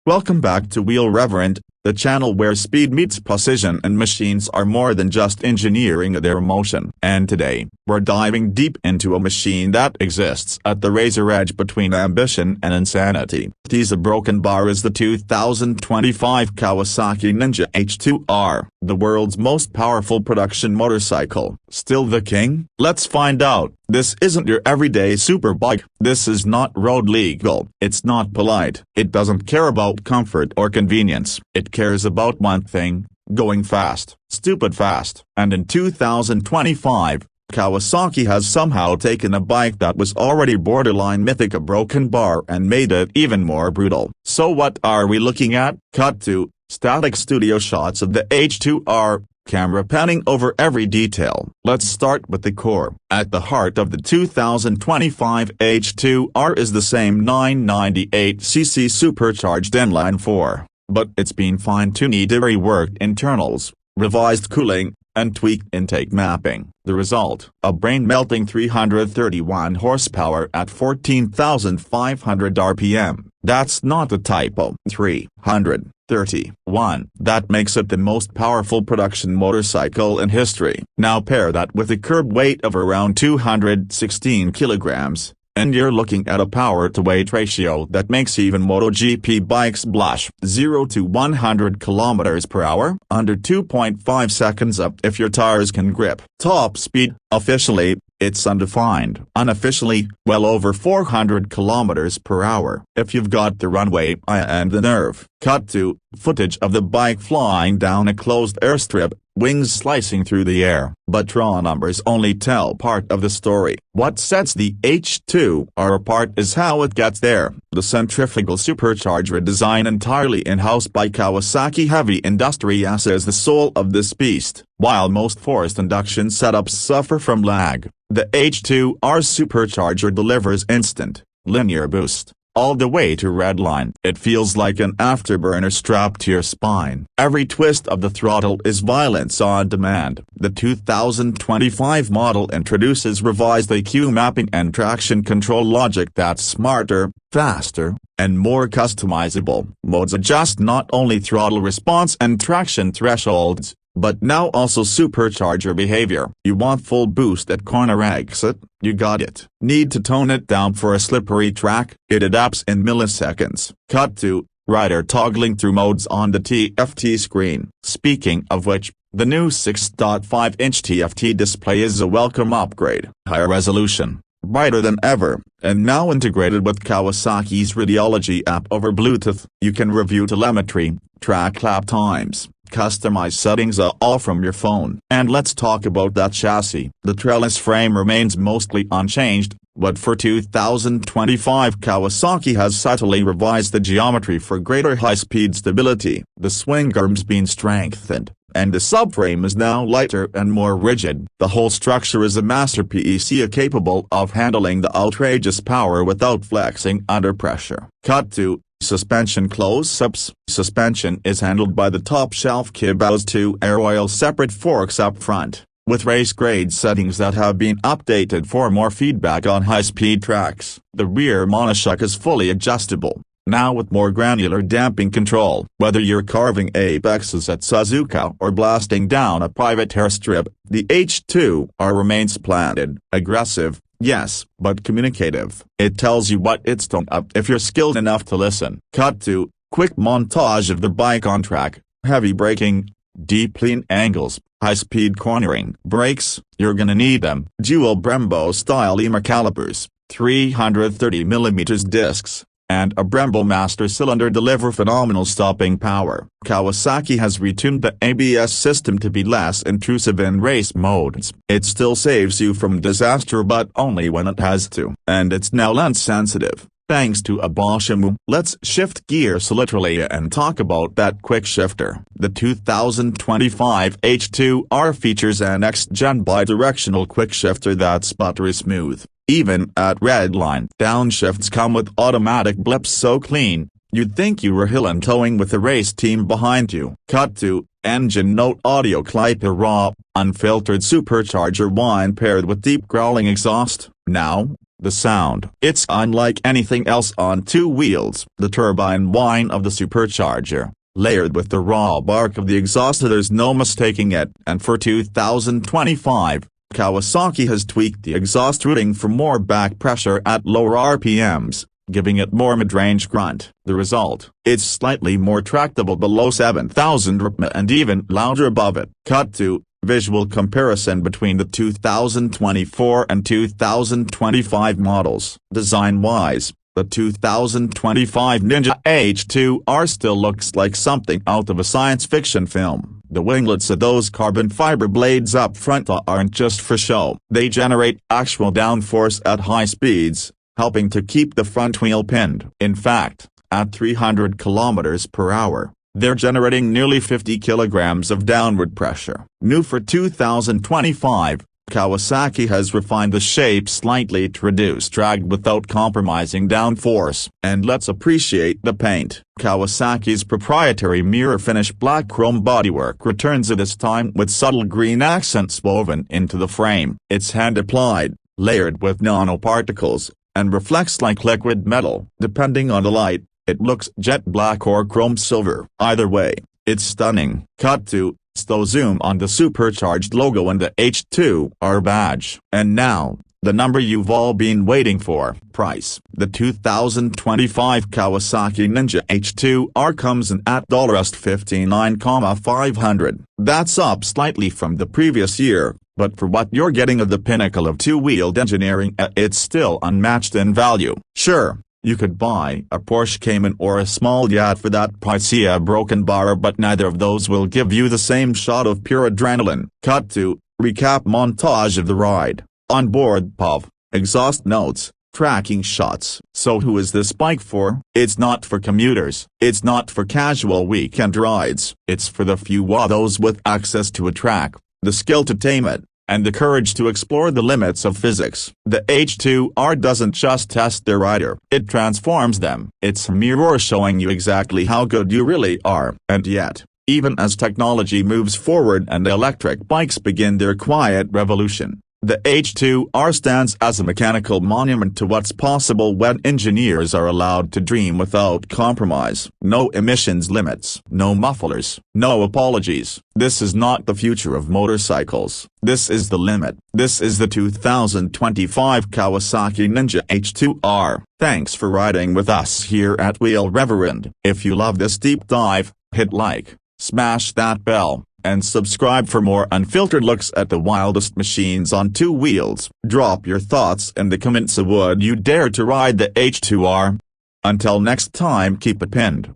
Welcome back to Wheel Reverend, the channel where speed meets precision and machines are more than just engineering their motion. And today, we're diving deep into a machine that exists at the razor edge between ambition and insanity. The broken bar is the 2025 Kawasaki Ninja H2R, the world's most powerful production motorcycle. Still the king? Let's find out. This isn't your everyday superbike. This is not road legal. It's not polite. It doesn't care about comfort or convenience. It cares about one thing: going fast, stupid fast. And in 2025, Kawasaki has somehow taken a bike that was already borderline mythic, a broken bar, and made it even more brutal. So what are we looking at? Cut to static studio shots of the H2R, camera panning over every detail. Let's start with the core. At the heart of the 2025 H2R is the same 998cc supercharged inline-four, but it's been fine-tuned, reworked internals, revised cooling, and tweaked intake mapping. The result: a brain-melting 331 horsepower at 14,500 RPM. That's not a typo. 331. That makes it the most powerful production motorcycle in history. Now pair that with a curb weight of around 216 kilograms, and you're looking at a power-to-weight ratio that makes even MotoGP bikes blush. 0 to 100 kilometers per hour under 2.5 seconds up if your tires can grip. Top speed: officially, it's undefined. Unofficially, well over 400 kilometers per hour if you've got the runway and the nerve. Cut to footage of the bike flying down a closed airstrip, wings slicing through the air. But raw numbers only tell part of the story. What sets the H2R apart is how it gets there. The centrifugal supercharger design, entirely in-house by Kawasaki Heavy Industries, is the soul of this beast. While most forced induction setups suffer from lag, the H2R supercharger delivers instant, linear boost, all the way to redline. It feels like an afterburner strapped to your spine. Every twist of the throttle is violence on demand. The 2025 model introduces revised EQ mapping and traction control logic that's smarter, faster, and more customizable. Modes adjust not only throttle response and traction thresholds, but now also supercharger behavior. You want full boost at corner exit? You got it. Need to tone it down for a slippery track? It adapts in milliseconds. Cut to rider toggling through modes on the TFT screen. Speaking of which, the new 6.5-inch TFT display is a welcome upgrade. Higher resolution, brighter than ever, and now integrated with Kawasaki's Rideology app over Bluetooth. You can review telemetry, track lap times, customize settings all from your phone. And let's talk about that chassis. The trellis frame remains mostly unchanged, but for 2025 Kawasaki has subtly revised the geometry for greater high-speed stability. The swing arm's been strengthened, and the subframe is now lighter and more rigid. The whole structure is a masterpiece, capable of handling the outrageous power without flexing under pressure. Cut to suspension close-ups. Suspension is handled by the top-shelf kit, has two air-oil separate forks up front, with race-grade settings that have been updated for more feedback on high-speed tracks. The rear monoshock is fully adjustable, now with more granular damping control. Whether you're carving apexes at Suzuka or blasting down a private airstrip, the H2R remains planted, aggressive, yes, but communicative. It tells you what it's done up if you're skilled enough to listen. Cut to quick montage of the bike on track: heavy braking, deep lean angles, high-speed cornering. Brakes: you're gonna need them. Dual Brembo-style EMA calipers, 330mm discs, and a Brembo master cylinder deliver phenomenal stopping power. Kawasaki has retuned the ABS system to be less intrusive in race modes. It still saves you from disaster, but only when it has to. And it's now lens sensitive, thanks to a Bosch EMU. Let's shift gears literally and talk about that quick shifter. The 2025 H2R features an next-gen bidirectional quick shifter that's buttery smooth. Even at redline, downshifts come with automatic blips so clean, you'd think you were hill and towing with a race team behind you. Cut to engine note audio clip: a raw, unfiltered supercharger whine paired with deep growling exhaust. Now, The sound. It's unlike anything else on two wheels. The turbine whine of the supercharger, layered with the raw bark of the exhaust, there's no mistaking it. And for 2025, Kawasaki has tweaked the exhaust routing for more back pressure at lower RPMs, giving it more mid-range grunt. The result? It's slightly more tractable below 7,000 RPM and even louder above it. Cut to visual comparison between the 2024 and 2025 models. Design-wise, the 2025 Ninja H2R still looks like something out of a science fiction film. The winglets of those carbon fiber blades up front aren't just for show. They generate actual downforce at high speeds, helping to keep the front wheel pinned. In fact, at 300 kilometers per hour, they're generating nearly 50 kilograms of downward pressure. New for 2025, Kawasaki has refined the shape slightly to reduce drag without compromising downforce. And let's appreciate the paint. Kawasaki's proprietary mirror finish black chrome bodywork returns this time with subtle green accents woven into the frame. It's hand-applied, layered with nanoparticles, and reflects like liquid metal. Depending on the light, it looks jet black or chrome silver. Either way, it's stunning. Cut to slow zoom on the supercharged logo and the H2R badge. And now, the number you've all been waiting for. Price. The 2025 Kawasaki Ninja H2R comes in at $59,500. That's up slightly from the previous year, but for what you're getting of the pinnacle of two-wheeled engineering, it's still unmatched in value. Sure, you could buy a Porsche Cayman or a small yacht for that pricey broken bar, but neither of those will give you the same shot of pure adrenaline. Cut to recap montage of the ride. On board POV, exhaust notes, tracking shots. So who is this bike for? It's not for commuters. It's not for casual weekend rides. It's for the few those with access to a track, the skill to tame it, and the courage to explore the limits of physics. The H2R doesn't just test their rider, it transforms them. It's a mirror showing you exactly how good you really are. And yet, even as technology moves forward and electric bikes begin their quiet revolution, the H2R stands as a mechanical monument to what's possible when engineers are allowed to dream without compromise. No emissions limits, no mufflers, no apologies. This is not the future of motorcycles. This is the limit. This is the 2025 Kawasaki Ninja H2R. Thanks for riding with us here at Wheel Reverend. If you love this deep dive, hit like, smash that bell, and subscribe for more unfiltered looks at the wildest machines on two wheels. Drop your thoughts in the comments. Would you dare to ride the H2R? Until next time, keep it pinned.